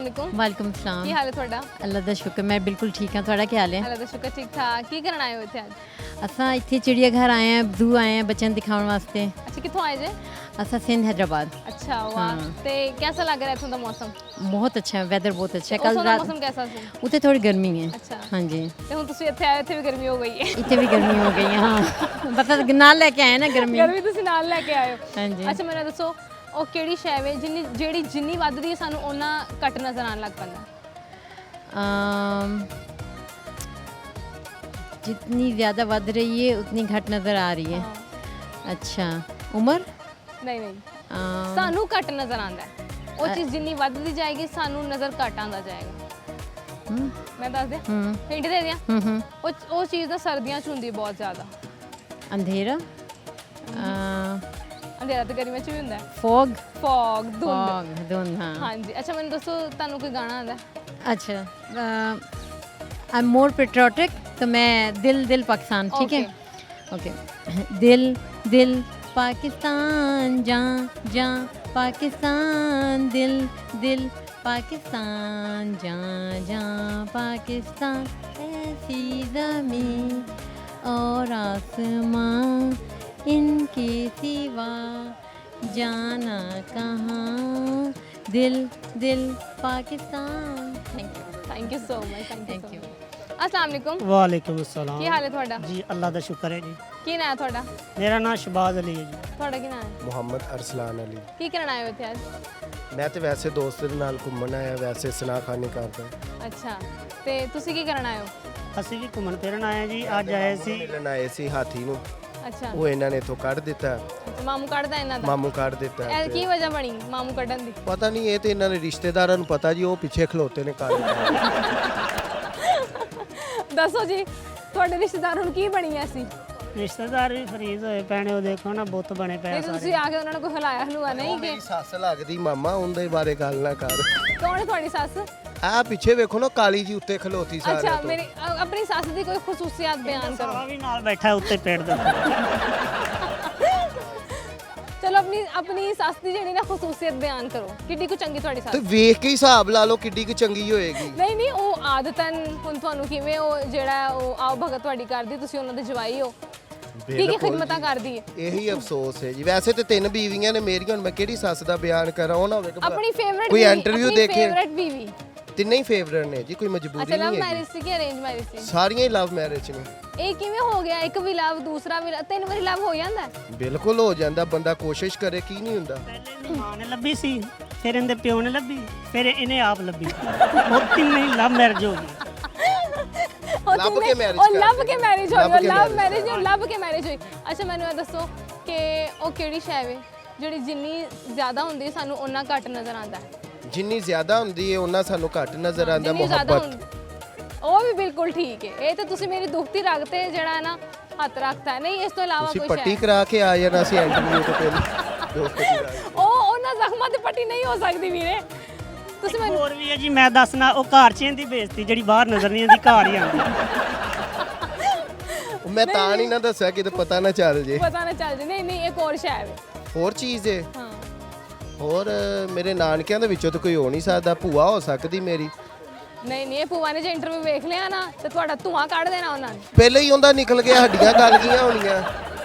वालेकुम। वालेकुम सलाम। की हाल है ਤੁਹਾਡਾ? अल्लाह दा शुक्र, मैं बिल्कुल ठीक हाँ। ਤੁਹਾਡਾ ਕੀ ਹਾਲ ਹੈ? अल्लाह दा शुक्र ठीक ठाक। की करन आए हो इत्थे आज? असां इत्थे चिड़िया घर आए हैं, जू आए हैं बच्चों दिखाने वास्ते। अच्छा कित्थों आए जे? असां सिंध हैदराबाद। अच्छा वाह। हाँ। ते कैसा लग रहा है इत्थों दा मौसम? बहुत अच्छा है, वेदर बहुत अच्छा है। उस कल दा रात मौसम कैसा ਸੀ? उत्थे थोड़ी गर्मी है। अच्छा हाँ जी, ਤੇ ਹੁਣ ਤੁਸੀਂ ਇੱਥੇ ਆਏ ਇੱਥੇ ਵੀ ਗਰਮੀ ਹੋ ਗਈ ਹੈ। इत्थे भी गर्मी हो गई है। हाँ बस नाल लेके आए ना गर्मी। ਗਰਮੀ ਤੁਸੀਂ ਨਾਲ ਲੈ ਕੇ ਆਏ ਹੋ। हाँ जी। ਅੱਛਾ ਮੈਨੂੰ ਦੱਸੋ ਉਹ ਕਿਹੜੀ ਸ਼ੈ ਵੇ ਜਿਹੜੀ ਜਿੰਨੀ ਵੱਧਦੀ ਹੈ ਸਾਨੂੰ ਉਹਨਾਂ ਘੱਟ ਨਜ਼ਰ ਆਉਣ ਲੱਗ ਪੈਂਦਾ? जितनी ज़्यादा बढ़ रही है उतनी घट नज़र आ रही है। ਹਾਂ। अच्छा, उम्र? ਨਹੀਂ ਨਹੀਂ अम, ਸਾਨੂੰ ਘੱਟ ਨਜ਼ਰ ਆਉਂਦਾ ਹੈ। ਉਹ ਚੀਜ਼ ਜਿੰਨੀ ਵੱਧਦੀ ਜਾਏਗੀ ਸਾਨੂੰ ਨਜ਼ਰ ਘੱਟ ਆਉਂਦਾ ਜਾਏਗਾ। हम्म, ਮੈਂ ਦੱਸ ਦਿਆਂ हम्म, ਹਿੰਟ ਦੇ ਦਿਆਂ हम्म, ਉਹ ਚੀਜ਼ ਨਾ ਸਰਦੀਆਂ 'ਚ ਹੁੰਦੀ ਹੈ ਬਹੁਤ ਜ਼ਿਆਦਾ। अंधेरा, ਅੰਧੇਰਾ ਤਾਂ ਗਰਮੀਆਂ 'ਚ ਵੀ ਹੁੰਦਾ ਹੈ। फॉग, ਫੌਗ ਧੁੰਦ। फॉग, धुंध। हाँ ਹਾਂਜੀ ਅੱਛਾ ਮੈਨੂੰ ਦੱਸੋ ਤੁਹਾਨੂੰ ਕੋਈ ਗਾਣਾ ਆਉਂਦਾ? अच्छा, आई एम मोर पेट्रोटिक, तो मैं दिल दिल पाकिस्तान, ठीक है? ओके। दिल दिल पाकिस्तान, जा जा पाकिस्तान, दिल दिल पाकिस्तान, जा जा पाकिस्तान, ऐसी ज़मीं और आसमां इनके सिवा जाना कहाँ, Dil Dil Pakistan. Thank you. Thank you so much thank thank you you. ਅਸਲਾਮ ਵਾਲੇਕੁਮ। वालेकुम अस्सलाम। ਕੀ ਹਾਲ ਹੈ ਤੁਹਾਡਾ? जी अल्लाह का शुक्र है जी। ਕੀ ਨਾਂ ਹੈ ਤੁਹਾਡਾ? मेरा नाम शहबाज अली है जी। ਤੁਹਾਡਾ ਕੀ ਨਾਂ ਹੈ? ਮੁਹੰਮਦ ਅਰਸਲਾਨ ਅਲੀ। ਕੀ ਕਰਨ ਆਏ ਹੋ ਇੱਥੇ ਅੱਜ? ਮੈਂ ਤੇ ਵੈਸੇ ਦੋਸਤ ਦੇ ਨਾਲ ਘੁੰਮਣ ਆਇਆ, ਵੈਸੇ ਸਨਾਖਾਨੀ ਕਰਦਾ। ਅੱਛਾ ਤੇ ਤੁਸੀਂ ਕੀ ਕਰਨ ਆਏ ਹੋ? ਅਸੀਂ ਵੀ ਘੁੰਮਣ ਫਿਰਨ ਆਏ ਹਾਂ ਜੀ। ਅੱਜ ਆਏ ਸੀ ਮਿਲਣ ਆਏ ਸੀ ਹਾਥੀ ਨੂੰ, ਅੱਛਾ ਉਹ ਇਹਨਾਂ ਨੇ ਇੱਥੋਂ ਕੱਢ ਦਿੱਤਾ, ਮਾਮੂ ਕੱਢਦਾ ਇਹਨਾਂ ਦਾ? ਮਾਮੂ ਕੱਢ ਦਿੱਤਾ। ਇਹ ਤੇ ਕੀ ਵਜ੍ਹਾ ਬਣੀ ਮਾਮੂ ਕੱਢਣ ਦੀ? ਪਤਾ ਨਹੀਂ, ਇਹ ਤੇ ਇਹਨਾਂ ਦੇ ਰਿਸ਼ਤੇਦਾਰਾਂ ਨੂੰ ਪਤਾ ਜੀ, ਉਹ ਪਿੱਛੇ ਖਲੋਤੇ ਨੇ ਕਾਲੇ। ਦੱਸੋ ਜੀ ਤੁਹਾਡੇ ਰਿਸ਼ਤੇਦਾਰਾਂ ਨੂੰ ਕੀ ਬਣੀ ਐ ਸੀ? ਰਿਸ਼ਤੇਦਾਰ ਵੀ ਫਰੀਜ਼ ਹੋਏ ਪੈਣੇ। ਉਹ ਦੇਖੋ ਨਾ ਬੁੱਤ ਬਣੇ ਪਏ ਨਹੀਂ ਸਾਰੇ। ਤੁਸੀਂ ਆ ਕੇ ਉਹਨਾਂ ਨੂੰ ਕੋਈ ਹਲਾਇਆ ਹਲੂਆ ਨਹੀਂ ਕਿ? ਮੇਰੀ ਸੱਸ ਲੱਗਦੀ ਮਾਮਾ, ਉਹਦੇ ਬਾਰੇ ਗੱਲ ਨਾ ਕਰ। ਕੌਣ ਹੈ ਤੁਹਾਡੀ ਸੱਸ? ਆ ਪਿੱਛੇ ਵੇਖੋ ਨਾ, ਕਾਲੀ ਜੀ ਉੱਤੇ ਖਲੋਤੀ ਅੱਛਾ ਸਾਰਿਆਂ ਤੋਂ। ਮੇਰੀ ਆਪਣੀ ਸੱਸ ਦੀ ਕੋਈ ਖਸੂਸੀਅਤ ਬਿਆਨ ਕਰੋ। ਸਾਰਾ ਵੀ ਨਾਲ ਬੈਠਾ ਉੱਤੇ ਪੇੜ ਦੇ ਉੱਤੇ। ਚਲੋ ਆਪਣੀ ਸੱਸ ਦੀ ਜਿਹੜੀ ਨਾ ਖਸੂਸੀਅਤ ਬਿਆਨ ਕਰੋ। ਕਿੱਡੀ ਕੁ ਚੰਗੀ ਤੁਹਾਡੀ ਤੇ ਸੱਸ? ਵੇਖ ਕੇ ਹੀ ਹਿਸਾਬ ਲਾ ਲਓ ਕਿੱਡੀ ਕੁ ਚੰਗੀ ਹੋਏਗੀ। ਨਹੀਂ ਨਹੀਂ ਉਹ ਆਦਤਨ ਹੁਣ ਤੁਹਾਨੂੰ ਕਿਵੇਂ ਉਹ ਜਿਹੜਾ ਉਹ ਆਓ ਭਗਤ ਤੁਹਾਡੀ ਕਰਦੀ, ਤੁਸੀਂ ਉਹਨਾਂ ਦੇ ਜਵਾਈ ਹੋ, ਕੀ ਕੀ ਬਿਲਕੁਲ ਖਿਦਮਤਾਂ ਜੀ। ਕਰਦੀ ਹੈ? ਇਹੀ ਅਫਸੋਸ ਹੈ ਜੀ। ਵੈਸੇ ਤੇ 3 ਬੀਵੀਆਂ ਨੇ ਮੇਰੀਆਂ, ਹੁਣ ਮੈਂ ਕਿਹੜੀ ਸੱਸ ਦਾ ਬਿਆਨ ਕਰਾਂ? ਉਹ ਨਾ ਹੋਵੇ ਕਿ ਆਪਣੀ ਫੇਵਰਿਟ ਕੋਈ ਇੰਟਰਵਿਊ ਦੇਖੇ। ਫੇਵਰਿਟ ਬੀਵੀ। ਤਿੰਨੇ ਹੀ ਫੇਵਰਟ ਨੇ ਜੀ, ਕੋਈ ਅੱਛਾ ਮਜਬੂਰੀ ਲਵ ਨਹੀਂ ਮੈਰਿਜ ਹੈ। ਸੀ ਕਿ ਅਰੇਂਜ ਮੈਰਿਜ ਸੀ? ਸਾਰੀਆਂ ਹੀ ਲਵ ਮੈਰਿਜ ਨੇ। ਇਹ ਕਿਵੇਂ ਹੋ ਗਿਆ? ਇੱਕ ਵੀ ਲਵ, ਦੂਸਰਾ ਵੀ ਤਿੰਨ ਵਾਰੀ ਲਵ ਹੋ ਜਾਂਦਾ ਹੈ? ਬਿਲਕੁਲ ਹੋ ਜਾਂਦਾ, ਬੰਦਾ ਕੋਸ਼ਿਸ਼ ਕਰੇ, ਕੀ ਨਹੀਂ ਹੁੰਦਾ। ਪਹਿਲੇ ਇਹਦੀ ਮਾਂ ਨੇ ਲੱਭੀ ਸੀ, ਫਿਰ ਇਹਦੇ ਪਿਓ ਨੇ ਲੱਭੀ, ਫਿਰ ਇਹਨੇ ਆਪ ਲੱਭੀ। ਉਹ ਤਿੰਨੇ ਹੀ ਲਵ ਮੈਰਿਜ ਹੋ ਗਈ। ਲੱਭ ਕੇ marriage ਉਹ ਲੱਭ ਕਰਦੇ ਕੇ ਨੇ। ਮੈਰਿਜ ਲੱਭ ਹੋਈ, ਕੇ ਲਵ marriage ਮੈਰਿਜ ਨਹੀਂ, ਲੱਭ ਕੇ ਮੈਰਿਜ ਹੋਈ। ਅੱਛਾ ਮੈਨੂੰ ਇਹ ਦੱਸੋ ਕਿ ਉਹ ਕਿਹੜੀ ਸ਼ੈ ਵੇ ਜਿਹੜੀ ਜਿੰਨੀ ਜ਼ਿਆਦਾ ਹੁੰਦੀ ਹੈ ਸਾਨੂੰ ਓਨਾ ਘੱਟ ਨਜ਼ਰ ਆਉਂਦਾ ਹੈ? ਜਿੰਨੀ ਜ਼ਿਆਦਾ ਹੁੰਦੀ ਹੈ ਉਹਨਾਂ ਸਾਨੂੰ ਘੱਟ ਨਜ਼ਰ ਆਉਂਦਾ। ਜਿੰਨੀ ਜ਼ਿਆਦਾ ਮੁਹੱਬਤ ਉਹ ਵੀ ਬਿਲਕੁਲ ਠੀਕ ਹੈ। ਇਹ ਤਾਂ ਤੁਸੀਂ ਮੇਰੀ ਦੁਖਤੀ ਰਗ ਤੇ ਜਿਹੜਾ ਹੈ ਨਾ ਹੱਥ ਰੱਖਤਾ ਹੈ। ਨਹੀਂ ਇਸ ਤੋਂ ਇਲਾਵਾ ਤੁਸੀਂ ਕੋਈ ਪੱਟੀ ਸ਼ੈ? ਕਰਾ ਕੇ ਆ ਜਾਣਾ ਸੀ ਇੰਟਰਵਿਊ ਤੋਂ ਪਹਿਲਾਂ। ਦੋਸਤ ਦੀ ਰਾਏ। ਉਹਨਾਂ ਜ਼ਖਮਾਂ ਤੇ ਪੱਟੀ ਨਹੀਂ ਹੋ ਸਕਦੀ ਵੀਰੇ। ਤੁਸੀਂ ਮੈਨੂੰ ਹੋਰ ਵੀ ਹੈ ਜੀ, ਮੈਂ ਦੱਸਣਾ ਉਹ ਘਰ 'ਚ ਇਹਦੀ ਬੇਇੱਜ਼ਤੀ ਜਿਹੜੀ ਬਾਹਰ ਨਜ਼ਰ ਨਹੀਂ ਆਉਂਦੀ, ਘਰ ਹੀ ਆਉਂਦੀ। ਮੈਂ ਤਾਂ ਨਹੀਂ ਨਾ ਦੱਸਿਆ ਕਿਤੇ ਪਤਾ ਨਾ ਚੱਲ ਜੇ। ਪਤਾ ਨਾ ਚੱਲ ਜੇ। ਨਹੀਂ ਨਹੀਂ ਇੱਕ ਹੋਰ ਸ਼ੈ ਵੇ। ਹੋਰ ਚੀਜ਼ ਹੈ? ਹਾਂ ਹੋਰ ਮੇਰੇ ਨਾਨਕਿਆਂ ਦੇ ਵਿੱਚੋਂ ਤਾਂ ਕੋਈ ਹੋ ਨਹੀਂ ਸਕਦਾ। ਭੂਆ ਹੋ ਸਕਦੀ ਮੇਰੀ। ਨਹੀਂ ਨਹੀਂ ਇਹ ਭੂਆ ਨੇ ਜੇ ਇੰਟਰਵਿਊ ਵੇਖ ਲਿਆ ਨਾ ਤੇ ਤੁਹਾਡਾ ਧੂਆਂ ਕੱਢ ਦੇਣਾ ਉਹਨਾਂ ਨੇ। ਪਹਿਲੇ ਹੀ ਉਹਦਾ ਨਿਕਲ ਗਿਆ, ਹੱਡੀਆਂ ਗਲ ਗਈਆਂ ਹੋਣੀਆਂ।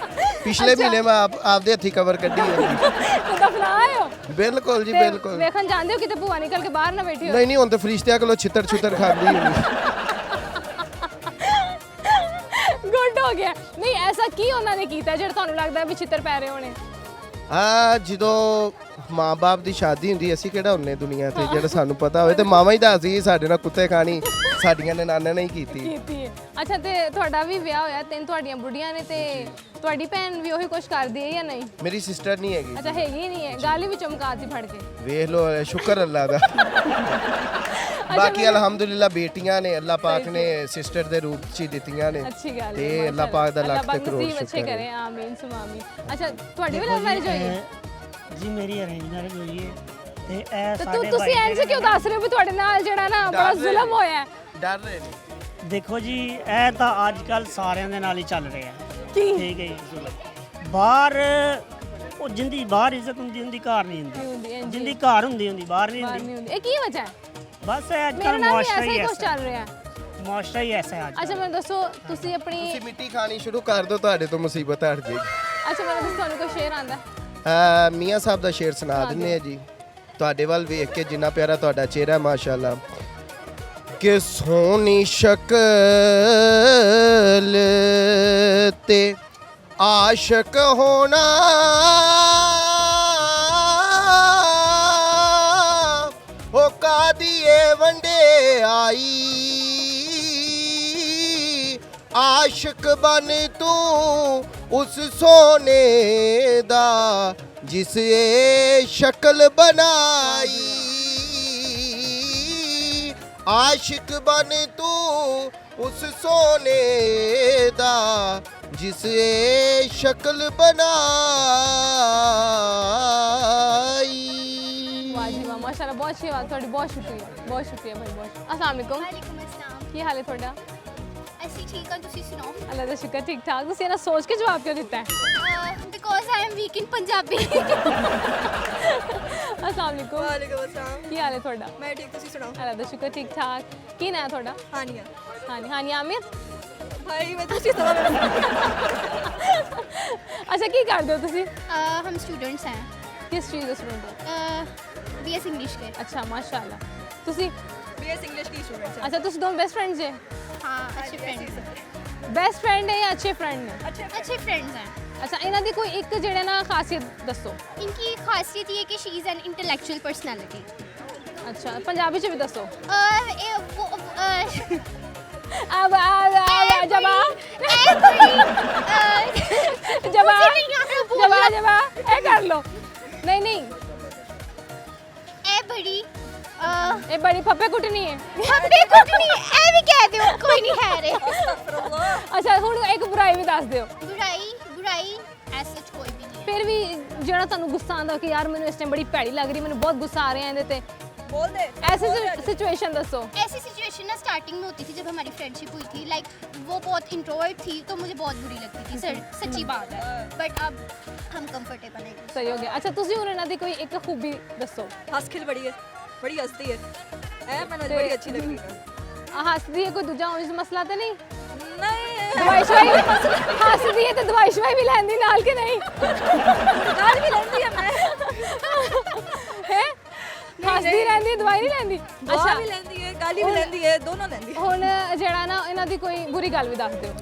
ਪਿਛਲੇ ਮਹੀਨੇ ਮੈਂ ਆਪਦੇ ਹੱਥੀ ਕਵਰ ਕੱਢੀ ਹੋਣੀ। ਤੇ ਦਫਨਾ ਆਏ ਹੋ? ਬਿਲਕੁਲ ਜੀ ਤੇ ਬਿਲਕੁਲ। ਵੇਖਣ ਜਾਂਦੇ ਹੋ ਕਿਤੇ ਭੂਆ ਨਿਕਲ ਕੇ ਬਾਹਰ ਨਾ ਬੈਠੀ ਹੋ? ਨਹੀਂ ਨਹੀਂ, ਹੁਣ ਤਾਂ ਫਰਿਸ਼ਤਿਆਂ ਕੋਲੋਂ ਛਿੱਤਰ ਛੁੱਤਰ ਖਾਂਦੀ ਹੋਣੀ। ਗੁੱਡ ਹੋ ਗਿਆ। ਨਹੀਂ ਐਸਾ ਕੀ ਉਹਨਾਂ ਨੇ ਕੀਤਾ ਜਿਹੜਾ ਤੁਹਾਨੂੰ ਲੱਗਦਾ ਵੀ ਛਿੱਤਰ ਪੈ ਰਹੇ ਹੋਣੇ? ਜਦੋਂ ਮਾਂ-ਬਾਪ ਦੀ ਸ਼ਾਦੀ ਹੁੰਦੀ, ਅਸੀਂ ਕਿਹੜਾ ਹੁੰਨੇ ਦੁਨੀਆ ਤੇ ਜਿਹੜਾ ਸਾਨੂੰ ਪਤਾ ਹੋਵੇ। ਤੇ ਮਾਵਾਂ ਹੀ ਦੱਸਦੀ ਸਾਡੇ ਨਾਲ ਕੁੱਤੇ ਖਾਣੀ, ਸਾਡੀਆਂ ਨਨਾਣਾਂ ਨੇ ਹੀ ਕੀਤੀ। ਕੀਤੀ ਹੈ। ਅੱਛਾ ਤੇ ਤੁਹਾਡਾ ਵੀ ਵਿਆਹ ਹੋਇਆ, ਤਿੰਨ ਤੁਹਾਡੀਆਂ ਬੁੱਢੀਆਂ ਨੇ, ਤੇ ਤੁਹਾਡੀ ਭੈਣ ਵੀ ਉਹੀ ਕੁਛ ਕਰਦੀ ਹੈ ਜਾਂ ਨਹੀਂ? ਮੇਰੀ ਸਿਸਟਰ ਨਹੀਂ ਹੈਗੀ। ਅੱਛਾ ਹੈਗੀ ਨਹੀਂ ਹੈ, ਗੱਲ ਹੀ ਵਿੱਚੋਂ ਮੁਕਾਤੀ ਫੜ ਕੇ। ਵੇਖ ਲੋ, ਸ਼ੁਕਰ ਅੱਲਾ ਦਾ। ਬਾਕੀ ਅਲਹਮਦੁਲਿਲਾ ਬੇਟੀਆਂ ਨੇ, ਅੱਲਾ ਪਾਕ ਨੇ ਸਿਸਟਰ ਦੇ ਰੂਪ 'ਚ ਹੀ ਦਿੱਤੀਆਂ ਨੇ। ਅੱਛੀ ਗੱਲ ਹੈ। ਤੇ ਅੱਲਾ ਪਾਕ ਦਾ ਲੱਖ ਤੇ ਕਰੋੜ ਅੱਛੇ ਸ਼ੁਕਰ ਕਰੇ, ਹੈ। ਆਮੀਨ ਸੁਮ ਆਮੀਨ। ਅੱਛਾ ਤੁਹਾਡੀ ਵੀ ਲਵ ਮੈਰਿਜ ਹੋਈ ਹੈ? ਜੀ ਮੇਰੀ ਅਰੇਂਜ ਮੈਰਿਜ ਹੋਈ ਹੈ। ਤੇ ਇਹ ਤੇ ਸਾਡੇ ਤੁਸੀਂ ਭਾਈ ਇੰਜ ਕਿਉਂ ਦੱਸ ਰਹੇ ਹੋ ਵੀ ਤੁਹਾਡੇ ਨਾਲ ਜਿਹੜਾ ਨਾ ਬੜਾ ਜ਼ੁਲਮ ਹੋਇਆ ਹੈ? ਡਰ ਰਹੇ ਨੇ। ਦੇਖੋ ਜੀ, ਇਹ ਤਾਂ ਅੱਜ ਕੱਲ ਸਾਰਿਆਂ ਦੇ ਨਾਲ ਹੀ ਚੱਲ ਰਿਹਾ ਹੈ। ਕੀ? ਠੀਕ ਹੈ ਜੀ। ਬਾਹਰ ਉਹ ਜਿੰਦੀ ਬਾਹਰ ਇੱਜ਼ਤ ਹੁੰਦੀ, ਘਰ ਨਹੀਂ ਹੁੰਦੀ। ਹੁੰਦੀ ਹੈ ਜੀ। ਜਿੰਦੀ ਘਰ ਹੁੰਦੀ, ਬਾਹਰ ਨਹੀਂ ਬਾਹਰ ਹੁੰਦੀ। ਨਹੀਂ ਹੁੰਦੀ। ਇਹ ਕੀ ਵਜ੍ਹਾ ਹੈ? ਬਸ ਇਹ ਅੱਜ ਮੇਰੇ ਕੱਲ੍ਹ ਨਾਲ ਵੀ ਮੁਆਸ਼ਰਾ ਐਸਾ ਹੀ ਹੀ ਕੁਝ ਐਸਾ ਚੱਲ ਰਿਹਾ ਹੈ। ਮੁਆਸ਼ਰਾ ਹੀ ਐਸਾ ਹੈ ਅੱਜ ਅੱਛਾ ਮੈਨੂੰ ਦੱਸੋ ਤੁਸੀਂ ਆਪਣੀ ਤੁਸੀਂ ਮਿੱਟੀ ਖਾਣੀ ਸ਼ੁਰੂ ਕਰ ਦਿਓ, ਤੁਹਾਡੇ ਤੋਂ ਮੁਸੀਬਤ ਹਟ ਜਾਏਗੀ। ਅੱਛਾ ਮੈਨੂੰ ਦੱਸੋ ਤੁਹਾਨੂੰ ਕੋਈ ਸ਼ੇਰ ਆਂਦਾ? ਮੀਆਂ ਸਾਹਿਬ ਦਾ ਸ਼ੇਰ ਸੁਣਾ ਦਿੰਦੇ ਆ ਜੀ। ਤੁਹਾਡੇ ਵੱਲ ਵੇਖ ਕੇ ਜਿੰਨਾ ਪਿਆਰਾ ਤੁਹਾਡਾ ਚਿਹਰਾ ਮਾਸ਼ਾਅੱਲਾ, ਕਿ ਸੋਹਣੀ ਸ਼ਕਲ ਤੇ ਆਸ਼ਕ ਹੋਣਾ, ਹੋ ਕਾਦੀਏ ਵੰਡੇ ਆਈ, ਆਸ਼ਕ ਬਨ ਤੂੰ ਉਸ ਸੋਨੇ ਦਾ ਜਿਸ ਇਹ ਸ਼ਕਲ ਬਣਾਈ, ਆਸ਼ਿਕ ਬਨ ਤੂੰ ਉਸ ਸੋਨੇ ਦਾ ਜਿਸ ਇਹ ਸ਼ਕਲ ਬਣਾਈ। वाह जी वाह माशाल्लाह बहुत अच्छी बात थोड़ी बहुत शुक्रिया भाई बहुत अस्सलाम वालेकुम वालेकुम अस्सलाम। ਕੀ ਹਾਲ ਹੈ ਤੁਹਾਡਾ? ਅਸੀਂ ਠੀਕ ਹਾਂ, ਤੁਸੀਂ ਸੁਣਾਓ? ਅੱਲਾ ਦਾ ਸ਼ੁਕਰ ਠੀਕ ਠਾਕ। ਤੁਸੀਂ ਇਹਨਾਂ ਸੋਚ ਕੇ ਜਵਾਬ ਕਿਉਂ ਦਿੱਤਾ ਹੈ? ਬਿਕੋਜ਼ ਆਈ ਐਮ ਵੀਕ ਇਨ ਪੰਜਾਬੀ। अस्सलाम वालेकुम ਵਾਲੇਕੁਮ ਅਸਲਾਮ। ਕੀ ਹਾਲ ਹੈ ਤੁਹਾਡਾ? ਮੈਂ ਠੀਕ, ਤੁਸੀਂ ਸੁਣਾਓ? ਅੱਲਾ ਦਾ ਸ਼ੁਕਰ ਠੀਕ ਠਾਕ। ਕੀ ਨਾਂ ਹੈ ਤੁਹਾਡਾ? ਹਾਨੀਆ ਹਾਨੀ ਆਮਿਰ। ਭਾਈ ਮੈਂ ਤੁਸੀਂ ਸੁਣਾਓ? ਅੱਛਾ ਕੀ ਕਰਦੇ ਹੋ ਤੁਸੀਂ? हम स्टूडेंट्स हैं, ਕਿਸ ਚੀਜ਼ ਦੇ ਸਟੂਡੈਂਟ ਹੋ? BS इंग्लिश के। ਅੱਛਾ ਮਾਸ਼ਾਅੱਲਾ। ਤੁਸੀਂ ਬੀਐਸ ਇੰਗਲਿਸ਼ ਦੀ ਸਟੂਡੈਂਟ ਅੱਛਾ ਤੁਸੀਂ ਦੋਨੋਂ ਬੈਸਟ ਫਰੈਂਡਸ ਜੇ? हाँ अच्छे फ्रेंड्स हैं। ਬੈਸਟ ਫਰੈਂਡ ਹੈ ਜਾਂ ਅੱਛੇ ਫਰੈਂਡ ਨੇ? अच्छे फ्रेंड्स हैं। ਅੱਛਾ ਇਹਨਾਂ ਦੀ ਕੋਈ ਇੱਕ ਜਿਹੜੇ ਨਾ ਖਾਸੀਅਤ ਦੱਸੋ। इनकी खासियत ये है कि she is an intellectual personality. ਅੱਛਾ ਪੰਜਾਬੀ ਚ ਵੀ ਦੱਸੋ। अब जबा जबा जबा ए कर लो नहीं नहीं ए बड़ी ये बड़ी फप्पे कुटनी है हम्बे कुटनी ए भी कह दो, कोई नहीं है रे। अच्छा हुन एक बुराई भी दस दियो। बुराई बुराई ऐसा कोई भी नहीं है। फिर भी ਜਿਹੜਾ ਤੁਹਾਨੂੰ ਗੁੱਸਾ ਆਉਂਦਾ ਕਿ ਯਾਰ ਮੈਨੂੰ ਇਸ ਟਾਈਮ ਬੜੀ ਭੈੜੀ ਲੱਗ ਰਹੀ, ਮੈਨੂੰ ਬਹੁਤ ਗੁੱਸਾ ਆ ਰਿਹਾ ਇਹਦੇ ਤੇ, ਬੋਲ ਦੇ। ऐसी सिचुएशन दसो। ऐसी सिचुएशन ना स्टार्टिंग में होती थी जब हमारी फ्रेंडशिप हुई थी, लाइक वो बहुत इंट्रोवर्ट थी तो मुझे बहुत बुरी लगती थी, सच्ची बात है। बट अब हम कंफर्टेबल हैं। सही हो गया। अच्छा ਤੁਸੀਂ ਹੁਣ ਇਹਨਾਂ ਦੀ ਕੋਈ ਇੱਕ ਖੂਬੀ ਦੱਸੋ। ਹੱਸ ਖਿਲ ਬੜੀ ਹੈ, ਬੜੀ ਹੱਸਦੀ ਹੈ, ਮੈਨੂੰ ਬੜੀ ਅੱਛੀ ਲੱਗਦੀ ਹੈ। ਹੱਸਦੀ ਹੈ, ਕੋਈ ਦੂਜਾ ਹੋਣ ਦਾ ਮਸਲਾ ਤੇ ਨਹੀਂ? ਨਹੀਂ ਦਵਾਈ ਸ਼ਵਾਈ ਹੱਸਦੀ ਹੈ ਤੇ ਦਵਾਈ ਸ਼ਵਾਈ ਵੀ ਲੈਂਦੀ ਨਾਲ ਕਿ ਨਹੀਂ? ਗਾਲ ਵੀ ਲੈਂਦੀ ਹੈ ਮੈਂ, ਹੈ ਹੱਸਦੀ ਰਹਿੰਦੀ ਹੈ, ਦਵਾਈ ਨਹੀਂ ਲੈਂਦੀ? ਅੱਛਾ ਵੀ ਲੈਂਦੀ ਹੈ, ਗਾਲੀ ਵੀ ਲੈਂਦੀ ਹੈ, ਦੋਨੋਂ ਲੈਂਦੀ ਹੈ। ਹੁਣ ਜਿਹੜਾ ਨਾ ਇਹਨਾਂ ਦੀ ਕੋਈ ਬੁਰੀ ਗੱਲ ਵੀ ਦੱਸ ਦਿਓ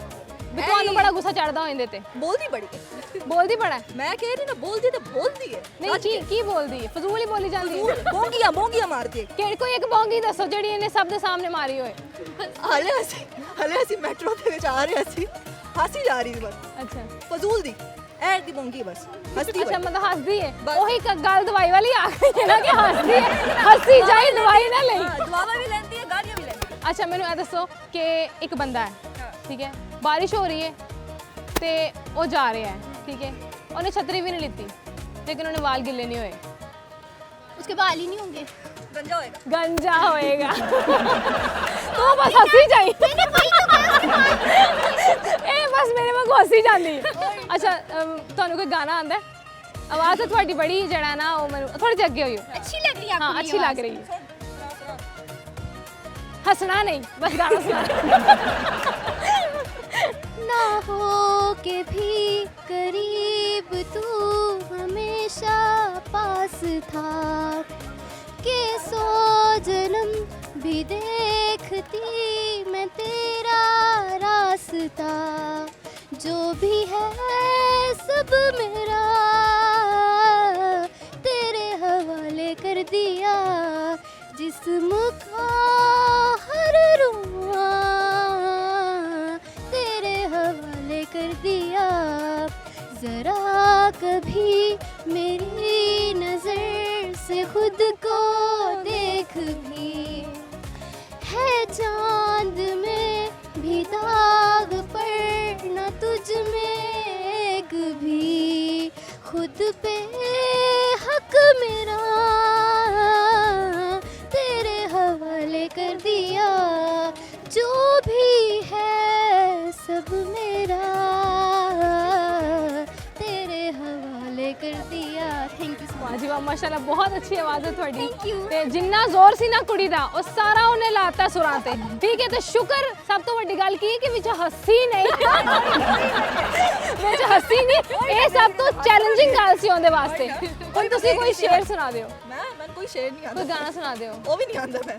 ਵੀ ਤੁਹਾਨੂੰ ਬੜਾ ਗੁੱਸਾ ਚੜਦਾ ਹੋ ਇਹਦੇ ਤੇ। ਬੋਲਦੀ ਬੜੀ ਹੈ, ਬੋਲਦੀ ਬੜਾ ਹੈ? ਮੈਂ ਕਹਿ ਰਹੀ ਨਾ ਬੋਲਦੀ ਤਾਂ ਬੋਲਦੀ ਹੈ। ਨਹੀਂ ਕੀ ਬੋਲਦੀ ਹੈ? ਫਜ਼ੂਲ ਹੀ ਬੋਲੀ ਜਾਂਦੀ ਹੈ। ਮੋਂਗੀਆਂ ਮਾਰਦੀ ਹੈ। ਕਿਹੜੀ ਕੋਈ ਇੱਕ ਬੋਂਗੀ ਦੱਸੋ ਜਿਹੜੀ ਇਹਨੇ ਸਭ ਦੇ ਸਾਹਮਣੇ ਮਾਰੀ ਹੋਏ। ਹਲੇ ਅਸੀਂ ਮੈਟਰੋ ਦੇ ਵਿੱਚ ਆ ਰਹੇ ਸੀ, ਹੱਸੀ ਜਾ ਰਹੀ ਸੀ ਬਸ, ਅੱਛਾ ਫਜ਼ੂਲ ਦੀ ਐਡ ਦੀ ਮੋਂਗੀ ਬਸ, ਹੱਸਦੀ ਅੱਛਾ ਬੜੀ। ਮਤਲਬ ਹੱਸਦੀ ਹੈ। ਬਸ। ਉਹੀ ਗੱਲ ਦਵਾਈ ਵਾਲੀ ਆ ਗਈ ਹੈ ਨਾ ਕਿ ਹੱਸਦੀ ਹੈ, ਹੱਸੀ ਜਾਈ ਦਵਾਈ ਨਾ ਲਈ। ਹਾਂ, ਦੁਆਵਾਂ ਵੀ ਲੈਂਦੀ ਹੈ, ਗਾਲੀਆਂ ਵੀ ਲੈਂਦੀ ਹੈ। ਅੱਛਾ ਮੈਨੂੰ ਇਹ ਦੱਸੋ ਕਿ ਇੱਕ ਬੰਦਾ ਹੈ, ਠੀਕ ਹੈ, ਬਾਰਿਸ਼ ਹੋ ਰਹੀ है ਤੇ ਉਹ ਜਾ ਰਿਹਾ ਹੈ, ठीक है, ਉਹਨੇ ਛਤਰੀ ਵੀ ਨਹੀਂ ਲਿੱਤੀ लेकिन ਉਹਨੇ ਵਾਲ ਗਿੱਲੇ ਨਹੀਂ ਹੋਏ। उसके बाल ही नहीं होंगे। ਗੰਜਾ ਹੋਏਗਾ। गंजा होएगा तू बस हंसी जाई ए बस मेरे वांग हंसी ਜਾਂਦੀ। ਅੱਛਾ ਤੁਹਾਨੂੰ ਕੋਈ ਗਾਣਾ ਆਂਦਾ? ਆਵਾਜ਼ ਤਾਂ ਤੁਹਾਡੀ ਬੜੀ ਜਿਹੜਾ ਨਾ ਉਹ ਮੈਨੂੰ ਥੋੜੀ ਜਿਹੀ ਅੱਗੇ ਹੋਈਓ। अच्छी लग रही है आपको? हाँ मेरी अच्छी आवाज़? लग रही है। हंसना नहीं बस गाना सुना। ना हो के भी करीब तू हमेशा पास था, के सौ जन्म भी देखती मैं तेरा रास्ता, जो भी है सब मेरा तेरे हवाले कर दिया, जिस्म का हर रुआ तेरे हवाले कर दिया, जरा कभी मेरी नजर से खुद को देख भी, है चांद में भी दाग पर न तुझ में एक भी, खुद पे हक मेरा तेरे हवाले कर दिया, जो भी है सब मेरा तेरे हवाले कर दिया। Thank you so much. वाह जी ਵਾਹ ਮਾਸ਼ਾਅੱਲਾ ਬਹੁਤ ਅੱਛੀ ਆਵਾਜ਼ ਹੈ ਤੁਹਾਡੀ Thank you. ਤੇ ਜਿੰਨਾ ਜ਼ੋਰ ਸੀ ਨਾ ਕੁੜੀ ਦਾ ਉਹ ਸਾਰਾ ਉਹਨੇ ਲਾਤਾ ਸੁਰਾਂ ਤੇ ਠੀਕ ਹੈ ਤੇ ਸ਼ੁਕਰ ਸਭ ਤੋਂ ਵੱਡੀ ਗੱਲ ਕੀ ਹੈ ਕਿ ਵਿੱਚ ਹੱਸੀ ਨਹੀਂ ਵਿੱਚ ਹੱਸੀ ਨਹੀਂ ਇਹ ਸਭ ਤੋਂ ਚੈਲੰਜਿੰਗ ਗੱਲ ਸੀ ਉਹਦੇ ਵਾਸਤੇ ਹੁਣ ਤੁਸੀਂ ਕੋਈ ਸ਼ੇਰ ਸੁਣਾ ਦਿਓ मैं कोई शेर नहीं ਕੋਈ आता ਗਾਣਾ ਸੁਣਾ ਦਿਓ वो भी नहीं आता मैं